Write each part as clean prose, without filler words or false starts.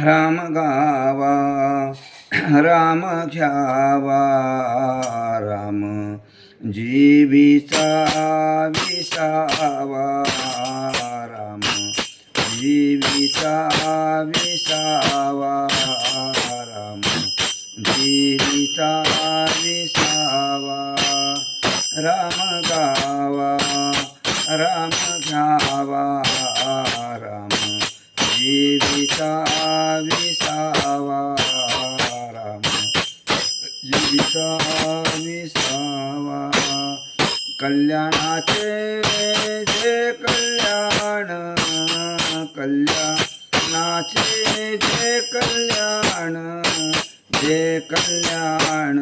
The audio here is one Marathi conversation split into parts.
राम गावा राम घ्यावा राम जीविता विसावा राम जीविता विसावा राम जीविता विसावा राम गावा राम घ्यावा राम जीविता विसावा राम जीविता विसावा कल्याणाचे जे कल्याण कल्याणाचे जे कल्याण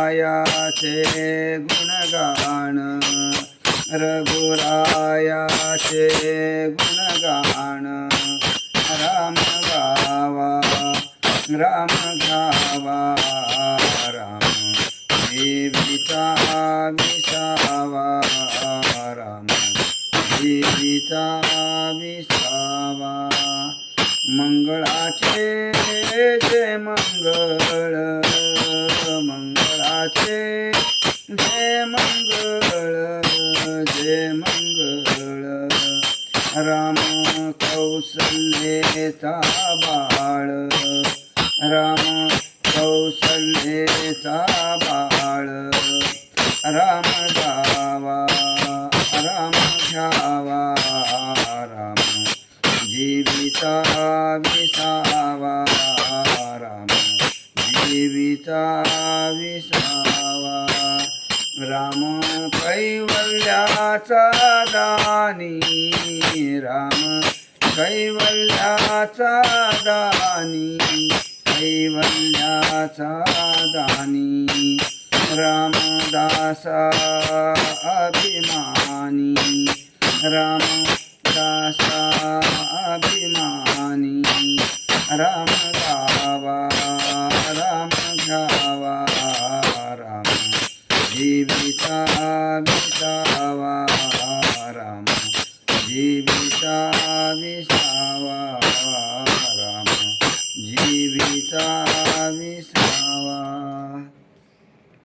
रघुरायाचे गुणगान रघुरायाचे गुणगान राम गावा राम घ्यावा राम जीविता विसावा राम जीविता विसावा मंगळाचे जे मंगळ मंगळाचे जे मंगळ राम कौसल्येचा बाळ राम कौसल्येचा बाळ राम गावा राम घ्यावा राम जीविता विसावा राम जीविता विसावा राम कैवल्याचा दानी राम कैवल्याचा दानी कैवल्याचा दानी रामदासा अभिमानी रामदासा अभिमानी राम गावा राम घ्यावा राम जीविता विसावा राम जीविता विसावा राम जीविता विसावा